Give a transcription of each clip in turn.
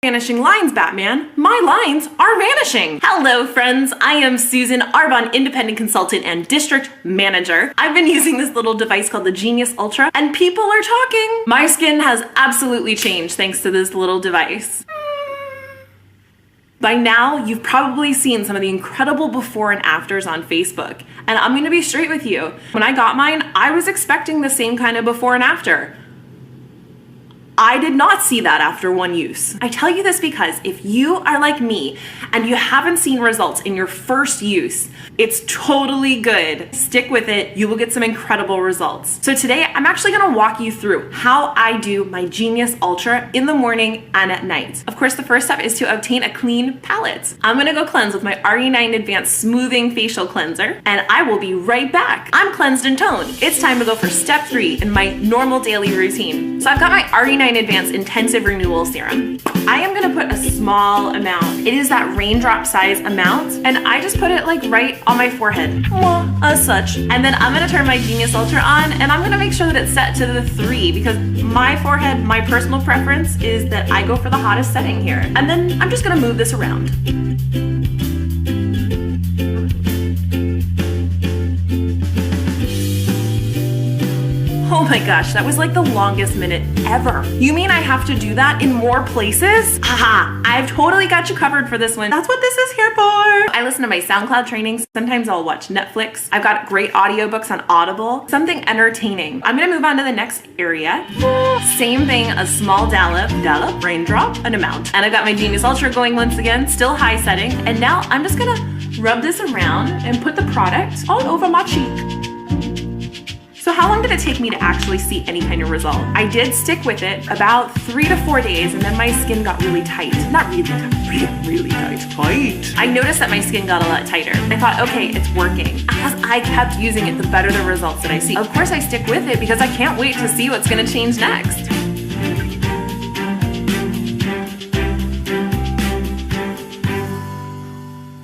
Vanishing lines, Batman. My lines are vanishing. Hello, friends. I am Susan, Arbonne independent consultant and district manager. I've been using this little device called the Genius Ultra, and people are talking. My skin has absolutely changed thanks to this little device. By now, you've probably seen some of the incredible before and afters on Facebook. And I'm gonna be straight with you. When I got mine, I was expecting the same kind of before and after. I did not see that after one use. I tell you this because if you are like me and you haven't seen results in your first use, it's totally good. Stick with it, you will get some incredible results. So today I'm actually gonna walk you through how I do my Genius Ultra in the morning and at night. Of course, the first step is to obtain a clean palette. I'm gonna go cleanse with my RE9 Advanced Smoothing Facial Cleanser, and I will be right back. I'm cleansed and toned. It's time to go for step 3 in my normal daily routine. So I've got my RE9 Advanced Intensive Renewal Serum. I am gonna put a small amount. It is that raindrop size amount, and I just put it like right on my forehead, as such. And then I'm gonna turn my Genius Ultra on, and I'm gonna make sure that it's set to the 3 because my forehead, my personal preference is that I go for the hottest setting here. And then I'm just gonna move this around. Oh my gosh, that was like the longest minute ever. You mean I have to do that in more places? Haha, I've totally got you covered for this one. That's what this is here for. I listen to my SoundCloud trainings. Sometimes I'll watch Netflix. I've got great audiobooks on Audible. Something entertaining. I'm gonna move on to the next area. Same thing, a small dollop, raindrop, an amount. And I've got my Genius Ultra going once again, still high setting. And now I'm just gonna rub this around and put the product all over my cheek. So how long did it take me to actually see any kind of result? I did stick with it about 3 to 4 days, and then my skin got really tight. Not really tight, really tight. I noticed that my skin got a lot tighter. I thought, okay, it's working. As I kept using it, the better the results that I see. Of course I stick with it because I can't wait to see what's gonna change next.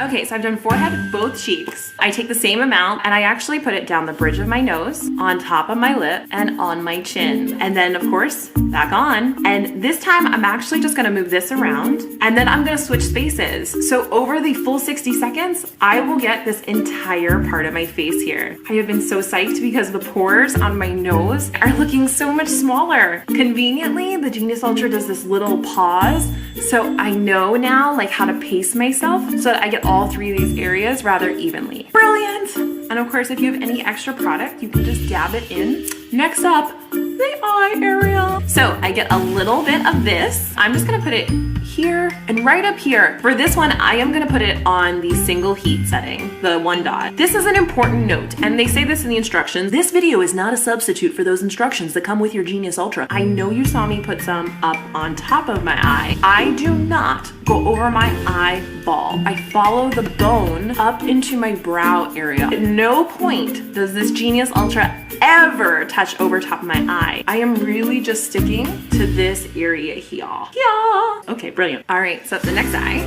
Okay, so I've done forehead, both cheeks. I take the same amount and I actually put it down the bridge of my nose, on top of my lip, and on my chin. And then of course, back on. And this time I'm actually just gonna move this around and then I'm gonna switch spaces. So over the full 60 seconds, I will get this entire part of my face here. I have been so psyched because the pores on my nose are looking so much smaller. Conveniently, the Genius Ultra does this little pause. So I know now like how to pace myself so that I get all 3 of these areas rather evenly. Brilliant! And of course, if you have any extra product, you can just dab it in. Next up, the eye area. So I get a little bit of this. I'm just gonna put it here and right up here. For this one, I am gonna put it on the single heat setting, the 1 dot. This is an important note, and they say this in the instructions. This video is not a substitute for those instructions that come with your Genius Ultra. I know you saw me put some up on top of my eye. I do not go over my eyeball. I follow the bone up into my brow area. At no point does this Genius Ultra ever touch over top of my eye. I am really just sticking to this area here. Yeah. Okay, brilliant. All right, so the next eye.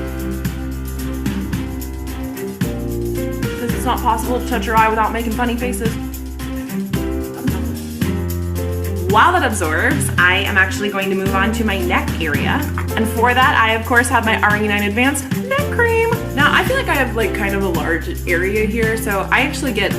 Because it's not possible to touch your eye without making funny faces. While that absorbs, I am actually going to move on to my neck area. And for that, I of course have my RE9 Advanced Neck Cream. Now, I feel like I have like kind of a large area here, so I actually get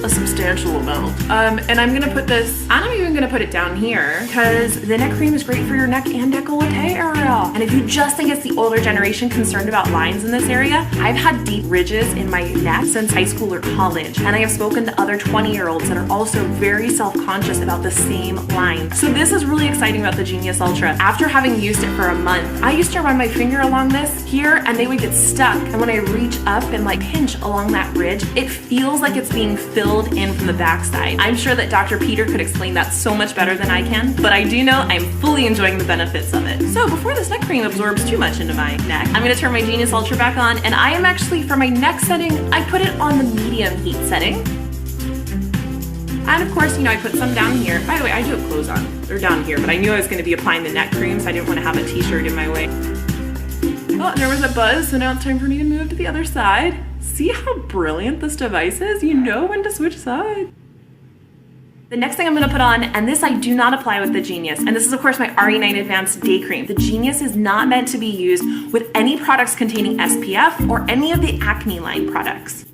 a substantial amount. And I'm gonna put this, I'm even gonna put it down here because the neck cream is great for your neck and décolleté area. And if you just think it's the older generation concerned about lines in this area, I've had deep ridges in my neck since high school or college. And I have spoken to other 20-year-olds that are also very self-conscious about the same lines. So this is really exciting about the Genius Ultra. After having used it for a month, I used to run my finger along this here and they would get stuck. And when I reach up and like pinch along that ridge, it feels like it's being filled in from the backside. I'm sure that Dr. Peter could explain that so much better than I can, but I do know I'm fully enjoying the benefits of it. So before this neck cream absorbs too much into my neck, I'm gonna turn my Genius Ultra back on, and I am actually, for my neck setting, I put it on the medium heat setting. And of course, you know, I put some down here. By the way, I do have clothes on. They're down here, but I knew I was gonna be applying the neck cream, so I didn't wanna have a t-shirt in my way. Oh, there was a buzz, so now it's time for me to move to the other side. See how brilliant this device is? You know when to switch sides. The next thing I'm gonna put on, and this I do not apply with the Genius, and this is of course my RE9 Advanced Day Cream. The Genius is not meant to be used with any products containing SPF or any of the acne line products.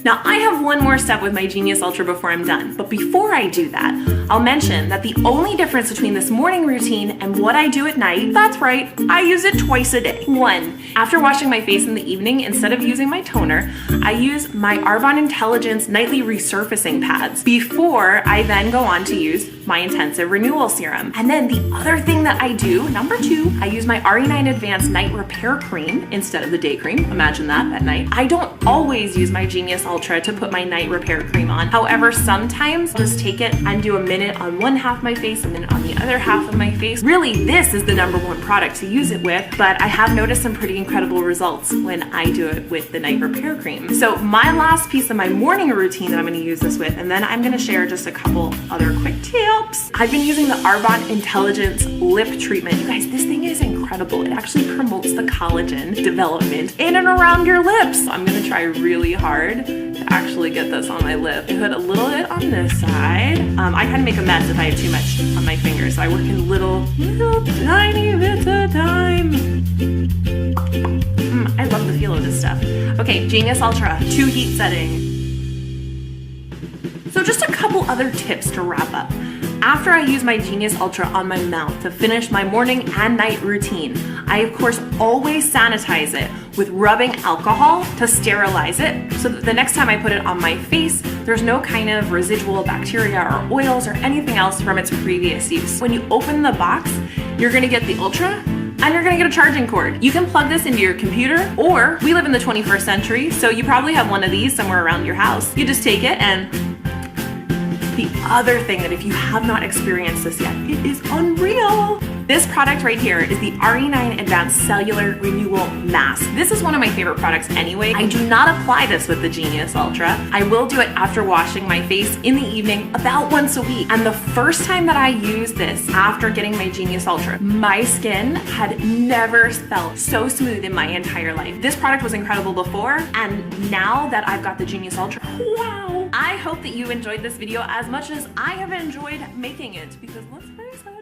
Now I have one more step with my Genius Ultra before I'm done, but before I do that, I'll mention that the only difference between this morning routine and what I do at night, that's right, I use it twice a day. One, after washing my face in the evening, instead of using my toner, I use my Arbonne Intelligence Nightly Resurfacing Pads before I then go on to use my Intensive Renewal Serum. And then the other thing that I do, number two, I use my RE9 Advanced Night Repair Cream instead of the day cream. Imagine that at night. I don't always use my Genius Ultra to put my night repair cream on. However, sometimes I'll just take it and do a minute on one half of my face, a minute on the other half of my face. Really, this is the number one product to use it with, but I have noticed some pretty incredible results when I do it with the night repair cream. So my last piece of my morning routine that I'm gonna use this with, and then I'm gonna share just a couple other quick tips. I've been using the Arbonne Intelligence Lip Treatment. You guys, this thing is incredible. It actually promotes the collagen development in and around your lips. I'm gonna try really hard to actually get this on my lip. I put a little bit on this side. I kind of make a mess if I have too much on my fingers, so I work in little tiny bits at a time. I love the feel of this stuff. Okay, Genius Ultra, 2 heat setting. So just a couple other tips to wrap up. After I use my Genius Ultra on my mouth to finish my morning and night routine, I of course always sanitize it with rubbing alcohol to sterilize it so that the next time I put it on my face, there's no kind of residual bacteria or oils or anything else from its previous use. When you open the box, you're gonna get the Ultra and you're gonna get a charging cord. You can plug this into your computer, or we live in the 21st century, so you probably have one of these somewhere around your house. You just take it and the other thing that if you have not experienced this yet, it is unreal. This product right here is the RE9 Advanced Cellular Renewal Mask. This is one of my favorite products anyway. I do not apply this with the Genius Ultra. I will do it after washing my face in the evening about once a week. And the first time that I used this after getting my Genius Ultra, my skin had never felt so smooth in my entire life. This product was incredible before, and now that I've got the Genius Ultra, wow. I hope that you enjoyed this video as much as I have enjoyed making it, because let's face it,